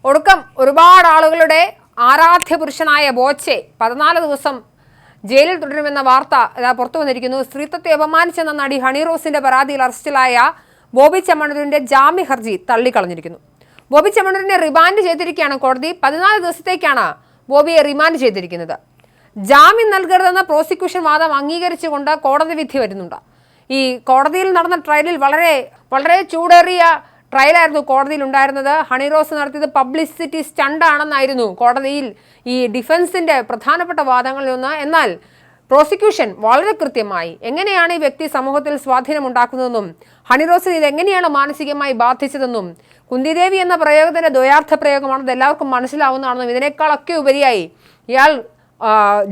ഒടുക്കം ഒരുപാട് ആളുകളുടെ ആരാധ്യ പുരുഷനായ ബോച്ചെ 14 ദിവസം ജയിലിൽ തുടരുമെന്ന വാർത്ത പുറത്തു വന്നിരിക്കുന്നു. സ്ത്രീത്വത്തെ അപമാനിച്ചെന്ന നടി ഹണി റോസിന്റെ പരാതിയിൽ അറസ്റ്റിലായ ബോബി ചെമ്മണ്ണൂരിന്റെ ജാമ്യ ഹർജി തള്ളിക്കളഞ്ഞിരിക്കുന്നു. ബോബി ചെമ്മണ്ണൂരിനെ റിമാൻഡ് ചെയ്തിരിക്കുകയാണ് കോടതി. 14 ദിവസത്തേക്കാണ് ബോബിയെ റിമാൻഡ് ചെയ്തിരിക്കുന്നത്. ജാമ്യം നൽകരുതെന്ന പ്രോസിക്യൂഷൻ വാദം അംഗീകരിച്ചുകൊണ്ട് കോടതി വിധി വരുന്നുണ്ട്. ഈ കോടതിയിൽ നടന്ന ട്രയലിൽ വളരെ വളരെ ചൂടേറിയ ട്രയലായിരുന്നു കോടതിയിൽ ഉണ്ടായിരുന്നത്. ഹണി റോസ് നടത്തിയത് പബ്ലിസിറ്റി സ്റ്റണ്ടാണെന്നായിരുന്നു കോടതിയിൽ ഈ ഡിഫൻസിന്റെ പ്രധാനപ്പെട്ട വാദങ്ങളിൽ ഒന്ന്. എന്നാൽ പ്രോസിക്യൂഷൻ വളരെ കൃത്യമായി എങ്ങനെയാണ് ഈ വ്യക്തി സമൂഹത്തിൽ സ്വാധീനം ഉണ്ടാക്കുന്നതെന്നും ഹണി റോസിന് ഇത് എങ്ങനെയാണ് മാനസികമായി ബാധിച്ചതെന്നും കുന്തിദേവി എന്ന പ്രയോഗത്തിന്റെ ദ്വയാർത്ഥ പ്രയോഗമാണെന്ന് എല്ലാവർക്കും മനസ്സിലാവുന്നതാണെന്നും ഇതിനേക്കാളൊക്കെ ഉപരിയായി ഇയാൾ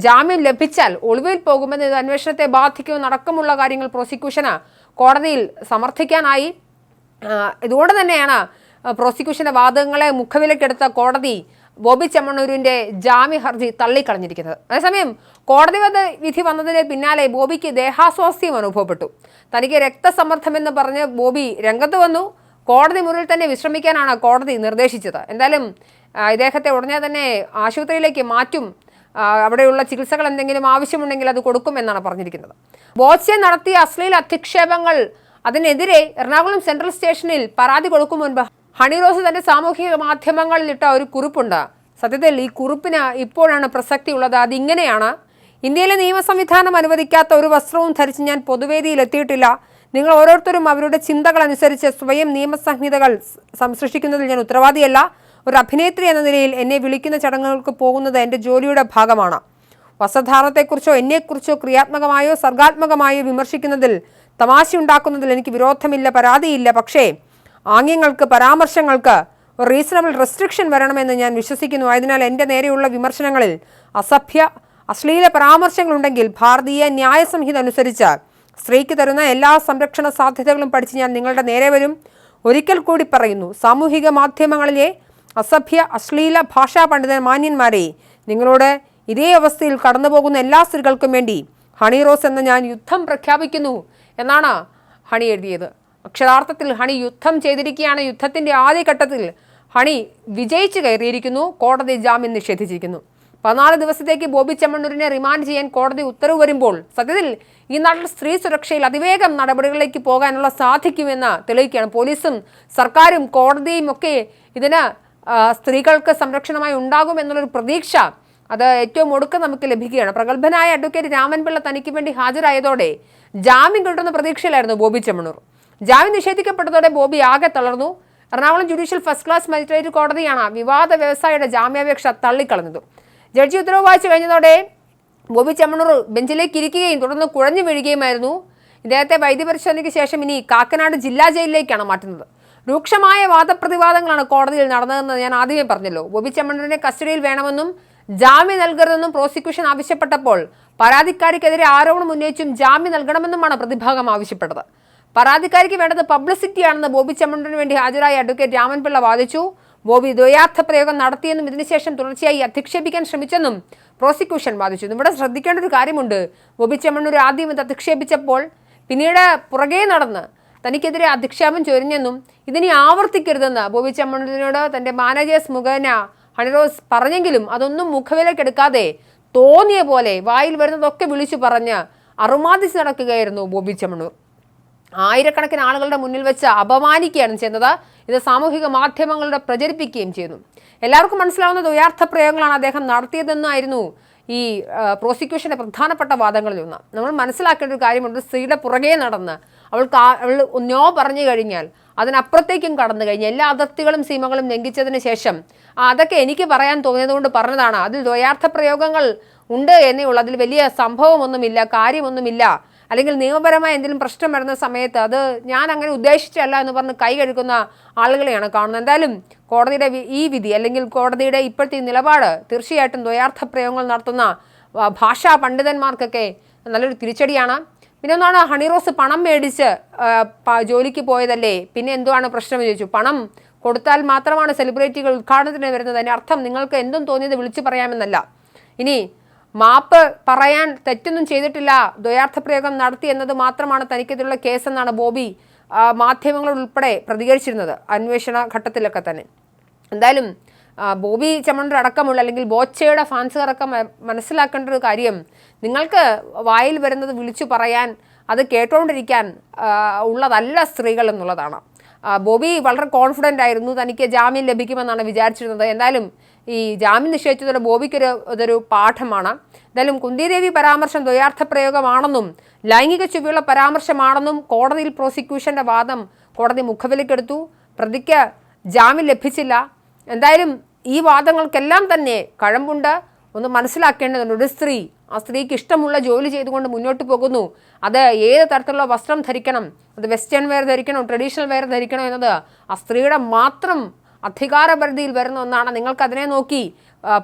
ജാമ്യം ലഭിച്ചാൽ ഒളിവിൽ പോകുമെന്ന് ഇത് അന്വേഷണത്തെ ബാധിക്കുമെന്നടക്കമുള്ള കാര്യങ്ങൾ പ്രോസിക്യൂഷന് കോടതിയിൽ സമർത്ഥിക്കാനായി. ഇതുകൊണ്ട് തന്നെയാണ് പ്രോസിക്യൂഷന്റെ വാദങ്ങളെ മുഖവിലക്കെടുത്ത കോടതി ബോബി ചെമ്മണ്ണൂരിന്റെ ജാമ്യ ഹർജി തള്ളിക്കളഞ്ഞിരിക്കുന്നത്. അതേസമയം കോടതി വിധി വന്നതിന് പിന്നാലെ ബോബിക്ക് ദേഹാസ്വാസ്ഥ്യം അനുഭവപ്പെട്ടു. തനിക്ക് രക്തസമ്മർദ്ദമെന്ന് പറഞ്ഞ് ബോബി രംഗത്ത് വന്നു. കോടതി മുറിയിൽ തന്നെ വിശ്രമിക്കാനാണ് കോടതി നിർദ്ദേശിച്ചത്. എന്തായാലും ഇദ്ദേഹത്തെ ഉടനെ തന്നെ ആശുപത്രിയിലേക്ക് മാറ്റും, അവിടെയുള്ള ചികിത്സകൾ എന്തെങ്കിലും ആവശ്യമുണ്ടെങ്കിൽ അത് കൊടുക്കുമെന്നാണ് പറഞ്ഞിരിക്കുന്നത്. ബോച്ചെ നടത്തിയ അശ്ലീല അധിക്ഷേപങ്ങൾ അതിനെതിരെ എറണാകുളം സെൻട്രൽ സ്റ്റേഷനിൽ പരാതി കൊടുക്കും മുൻപ് ഹണി റോസ് തന്റെ സാമൂഹിക മാധ്യമങ്ങളിൽ ഇട്ട ഒരു കുറിപ്പുണ്ട്. സത്യത്തിൽ ഈ കുറിപ്പിന് ഇപ്പോഴാണ് പ്രസക്തി ഉള്ളത്. അതിങ്ങനെയാണ്: ഇന്ത്യയിലെ നിയമ സംവിധാനം അനുവദിക്കാത്ത ഒരു വസ്ത്രവും ധരിച്ച് ഞാൻ പൊതുവേദിയിൽ എത്തിയിട്ടില്ല. നിങ്ങൾ ഓരോരുത്തരും അവരുടെ ചിന്തകൾ അനുസരിച്ച് സ്വയം നിയമസംഹിതകൾ സൃഷ്ടിക്കുന്നതിൽ ഞാൻ ഉത്തരവാദിയല്ല. ഒരു അഭിനേത്രി എന്ന നിലയിൽ എന്നെ വിളിക്കുന്ന ചടങ്ങുകൾക്ക് പോകുന്നത് എൻ്റെ ജോലിയുടെ ഭാഗമാണ്. വസ്ത്രധാരണത്തെക്കുറിച്ചോ എന്നെക്കുറിച്ചോ ക്രിയാത്മകമായോ സർഗാത്മകമായോ വിമർശിക്കുന്നതിൽ തമാശയുണ്ടാക്കുന്നതിൽ എനിക്ക് വിരോധമില്ല, പരാതിയില്ല. പക്ഷേ ആംഗ്യങ്ങൾക്ക് പരാമർശങ്ങൾക്ക് ഒരു റീസണബിൾ റെസ്ട്രിക്ഷൻ വരണമെന്ന് ഞാൻ വിശ്വസിക്കുന്നു. ആയതിനാൽ എൻ്റെ നേരെയുള്ള വിമർശനങ്ങളിൽ അശ്ലീല പരാമർശങ്ങളുണ്ടെങ്കിൽ ഭാരതീയ ന്യായ സംഹിത അനുസരിച്ച് സ്ത്രീക്ക് തരുന്ന എല്ലാ സംരക്ഷണ സാധ്യതകളും പഠിച്ച് ഞാൻ നിങ്ങളുടെ നേരെ വരും. ഒരിക്കൽ കൂടി പറയുന്നു, സാമൂഹിക മാധ്യമങ്ങളിലെ അശ്ലീല ഭാഷാ പണ്ഡിതൻ മാന്യന്മാരെ, നിങ്ങളോട് ഇതേ അവസ്ഥയിൽ കടന്നുപോകുന്ന എല്ലാ സ്ത്രീകൾക്കും വേണ്ടി ഹണി റോസ് എന്ന ഞാൻ യുദ്ധം പ്രഖ്യാപിക്കുന്നു എന്നാണ് ഹണി എഴുതിയത്. അക്ഷരാർത്ഥത്തിൽ ഹണി യുദ്ധം ചെയ്തിരിക്കുകയാണ്. യുദ്ധത്തിൻ്റെ ആദ്യഘട്ടത്തിൽ ഹണി വിജയിച്ചു കയറിയിരിക്കുന്നു. കോടതി ജാമ്യം നിഷേധിച്ചിരിക്കുന്നു. 14 ദിവസത്തേക്ക് ബോബി ചെമ്മണ്ണൂരിനെ റിമാൻഡ് ചെയ്യാൻ കോടതി ഉത്തരവ് വരുമ്പോൾ സത്യത്തിൽ ഈ നാട്ടിൽ സ്ത്രീ സുരക്ഷയിൽ അതിവേഗം നടപടികളിലേക്ക് പോകാനുള്ള സാധിക്കുമെന്ന് തെളിയിക്കുകയാണ്. പോലീസും സർക്കാരും കോടതിയും ഒക്കെ ഇതിന് സ്ത്രീകൾക്ക് സംരക്ഷണമായി ഉണ്ടാകും എന്നുള്ളൊരു പ്രതീക്ഷ അത് ഏറ്റവും ഒടുക്കം നമുക്ക് ലഭിക്കുകയാണ്. പ്രഗത്ഭനായ അഡ്വക്കേറ്റ് രാമൻപിള്ള തനിക്ക് വേണ്ടി ഹാജരായതോടെ ജാമ്യം കിട്ടുന്ന പ്രതീക്ഷയിലായിരുന്നു ബോബി ചെമ്മണ്ണൂർ. ജാമ്യം നിഷേധിക്കപ്പെട്ടതോടെ ബോബി ആകെ തളർന്നു. Ernakulam judicial first class magistrate കോടതിയാണ് വിവാദ വ്യവസായിയുടെ ജാമ്യാപേക്ഷ തള്ളിക്കളഞ്ഞത്. ജഡ്ജി ഉത്തരവ് വായിച്ചു കഴിഞ്ഞതോടെ ബോബി ചെമ്മണ്ണൂർ ബെഞ്ചിലേക്ക് ഇരിക്കുകയും തുടർന്ന് കുഴഞ്ഞു വീഴുകയുമായിരുന്നു. ഇദ്ദേഹത്തെ വൈദ്യപരിശോധനയ്ക്ക് ശേഷം ഇനി കാക്കനാട് ജില്ലാ ജയിലിലേക്കാണ് മാറ്റുന്നത്. രൂക്ഷമായ വാദപ്രതിവാദങ്ങളാണ് കോടതിയിൽ നടന്നതെന്ന് ഞാൻ ആദ്യമേ പറഞ്ഞല്ലോ. ബോബി ചെമ്മണ്ണൂരിനെ കസ്റ്റഡിയിൽ വേണമെന്നും ജാമ്യം നൽകരുതെന്നും പ്രോസിക്യൂഷൻ ആവശ്യപ്പെട്ടപ്പോൾ പരാതിക്കാരിക്കെതിരെ ആരോപണം ഉന്നയിച്ചും ജാമ്യം നൽകണമെന്നുമാണ് പ്രതിഭാഗം ആവശ്യപ്പെട്ടത്. പരാതിക്കാരിക്ക് വേണ്ടത് പബ്ലിസിറ്റിയാണെന്ന് ബോബി ചെമ്മണ്ണൂരിന് വേണ്ടി ഹാജരായ അഡ്വക്കേറ്റ് രാമൻപിള്ള വാദിച്ചു. ബോബി ദ്വയാർത്ഥ പ്രയോഗം നടത്തിയെന്നും ഇതിനുശേഷം തുടർച്ചയായി അധിക്ഷേപിക്കാൻ ശ്രമിച്ചെന്നും പ്രോസിക്യൂഷൻ വാദിച്ചു. ഇവിടെ ശ്രദ്ധിക്കേണ്ട ഒരു കാര്യമുണ്ട്. ബോബി ചെമ്മണ്ണൂർ ആദ്യം ഇത് അധിക്ഷേപിച്ചപ്പോൾ പിന്നീട് പുറകെ നടന്ന് തനിക്കെതിരെ അധിക്ഷേപം ചൊരിഞ്ഞെന്നും ഇതിനി ആവർത്തിക്കരുതെന്ന് ബോബി ചെമ്മണ്ണൂരിനോട് തൻ്റെ മാനേജേഴ്സ് മുഖേന ഹണി റോസ് പറഞ്ഞെങ്കിലും അതൊന്നും മുഖവിലക്കെടുക്കാതെ തോന്നിയ പോലെ വായിൽ വരുന്നതൊക്കെ വിളിച്ചു പറഞ്ഞ് അറുമാദിച്ച് നടക്കുകയായിരുന്നു ബോബി ചെമ്മണ്ണൂർ. ആയിരക്കണക്കിന് ആളുകളുടെ മുന്നിൽ വെച്ച് അപമാനിക്കുകയാണ് ചെയ്യുന്നത്. ഇത് സാമൂഹിക മാധ്യമങ്ങളുടെ പ്രചരിപ്പിക്കുകയും ചെയ്യുന്നു. എല്ലാവർക്കും മനസ്സിലാവുന്ന ദ്വയാർത്ഥ പ്രയോഗങ്ങളാണ് അദ്ദേഹം നടത്തിയതെന്നായിരുന്നു ഈ പ്രോസിക്യൂഷന്റെ പ്രധാനപ്പെട്ട വാദങ്ങളിൽ ഒന്ന്. നമ്മൾ മനസ്സിലാക്കേണ്ട ഒരു കാര്യമുണ്ട്. സ്ത്രീയുടെ പുറകെ നടന്ന് അവൾ നോ പറഞ്ഞു കഴിഞ്ഞാൽ അതിനപ്പുറത്തേക്കും കടന്നു കഴിഞ്ഞാൽ എല്ലാ അതിർത്തികളും സീമകളും ലംഘിച്ചതിന് ശേഷം അതൊക്കെ എനിക്ക് പറയാൻ തോന്നിയതുകൊണ്ട് പറഞ്ഞതാണ്, അതിൽ ദ്വയാർത്ഥ പ്രയോഗങ്ങൾ ഉണ്ട് എന്നേ ഉള്ളൂ, അതിൽ വലിയ സംഭവമൊന്നുമില്ല, കാര്യമൊന്നുമില്ല, അല്ലെങ്കിൽ നിയമപരമായ എന്തെങ്കിലും പ്രശ്നം വരുന്ന സമയത്ത് അത് ഞാൻ അങ്ങനെ ഉദ്ദേശിച്ചല്ല എന്ന് പറഞ്ഞ് കൈ കഴുകുന്ന ആളുകളെയാണ് കാണുന്നത്. എന്തായാലും കോടതിയുടെ ഈ വിധി അല്ലെങ്കിൽ കോടതിയുടെ ഇപ്പോഴത്തെ നിലപാട് തീർച്ചയായിട്ടും ദ്വയാർത്ഥ പ്രയോഗങ്ങൾ നടത്തുന്ന ഭാഷാ പണ്ഡിതന്മാർക്കൊക്കെ നല്ലൊരു തിരിച്ചടിയാണ്. പിന്നെ ഒന്നാണ്, ഹണി റോസ് പണം മേടിച്ച് ജോലിക്ക് പോയതല്ലേ, പിന്നെ എന്തുവാണ് പ്രശ്നം ചോദിച്ചു. പണം കൊടുത്താൽ മാത്രമാണ് സെലിബ്രിറ്റികൾ ഉദ്ഘാടനത്തിന് വരുന്നത്. അതിൻ്റെ അർത്ഥം നിങ്ങൾക്ക് എന്തും തോന്നിയത് വിളിച്ചു പറയാമെന്നല്ല. ഇനി മാപ്പ് പറയാൻ തെറ്റൊന്നും ചെയ്തിട്ടില്ല, ദ്വയാർത്ഥ പ്രയോഗം നടത്തി എന്നത് മാത്രമാണ് തനിക്കെതിരുള്ള കേസെന്നാണ് ബോബി മാധ്യമങ്ങൾ ഉൾപ്പെടെ പ്രതികരിച്ചിരുന്നത് അന്വേഷണ ഘട്ടത്തിലൊക്കെ തന്നെ. എന്തായാലും ബോബി ചെമ്മണ്ണൂർ അടക്കമുള്ള അല്ലെങ്കിൽ ബോച്ചയുടെ ഫാൻസുകാരൊക്കെ മനസ്സിലാക്കേണ്ട ഒരു കാര്യം, നിങ്ങൾക്ക് വായിൽ വരുന്നത് വിളിച്ചു പറയാൻ അത് കേട്ടോണ്ടിരിക്കാൻ ഉള്ളതല്ല സ്ത്രീകൾ എന്നുള്ളതാണ്. ബോബി വളരെ കോൺഫിഡൻ്റ് ആയിരുന്നു, തനിക്ക് ജാമ്യം ലഭിക്കുമെന്നാണ് വിചാരിച്ചിരുന്നത്. എന്തായാലും ഈ ജാമ്യം നിശ്ചയിച്ചതോടെ ഇതൊരു പാഠമാണ്. എന്തായാലും കുന്തിദേവി പരാമർശം ദ്വയാർത്ഥ പ്രയോഗമാണെന്നും ലൈംഗിക ചുവയുള്ള പരാമർശമാണെന്നും കോടതിയിൽ പ്രോസിക്യൂഷന്റെ വാദം കോടതി മുഖവിലക്കെടുത്തു. പ്രതിക്ക് ജാമ്യം ലഭിച്ചില്ല. എന്തായാലും ഈ വാദങ്ങൾക്കെല്ലാം തന്നെ കഴമ്പുണ്ട്. ഒന്ന് മനസ്സിലാക്കേണ്ടതുണ്ട്, ഒരു സ്ത്രീ ആ സ്ത്രീക്ക് ഇഷ്ടമുള്ള ജോലി ചെയ്തുകൊണ്ട് മുന്നോട്ട് പോകുന്നു. അത് ഏത് തരത്തിലുള്ള വസ്ത്രം ധരിക്കണം, അത് വെസ്റ്റേൺ വെയർ ധരിക്കണോ ട്രഡീഷണൽ വെയർ ധരിക്കണോ എന്നത് ആ സ്ത്രീയുടെ മാത്രം അധികാരപരിധിയിൽ വരുന്ന ഒന്നാണ്. നിങ്ങൾക്ക് അതിനെ നോക്കി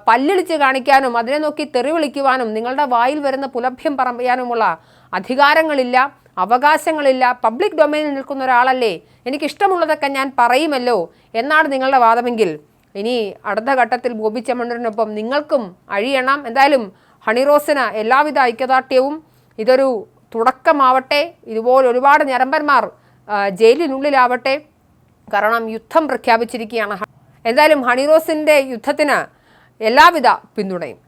പല്ലിളിച്ച് കാണിക്കാനും അതിനെ നോക്കി തെറി വിളിക്കുവാനും നിങ്ങളുടെ വായിൽ വരുന്ന പുലഭ്യം പറയാനുമുള്ള അധികാരങ്ങളില്ല, അവകാശങ്ങളില്ല. പബ്ലിക് ഡൊമൈനിൽ നിൽക്കുന്ന ഒരാളല്ലേ, എനിക്കിഷ്ടമുള്ളതൊക്കെ ഞാൻ പറയുമല്ലോ എന്നാണ് നിങ്ങളുടെ വാദമെങ്കിൽ ഇനി അടുത്ത ഘട്ടത്തിൽ ബോബി ചെമ്മണ്ണൂരിനൊപ്പം നിങ്ങൾക്കും അഴിയണം. എന്തായാലും ഹണിറോസിന് എല്ലാവിധ ഐക്യദാർഢ്യവും. ഇതൊരു തുടക്കമാവട്ടെ, ഇതുപോലെ ഒരുപാട് ഞരമ്പന്മാർ ജയിലിനുള്ളിലാവട്ടെ. കാരണം യുദ്ധം പ്രഖ്യാപിച്ചിരിക്കുകയാണ്. എന്തായാലും ഹണിറോസിൻ്റെ യുദ്ധത്തിന് എല്ലാവിധ പിന്തുണയും.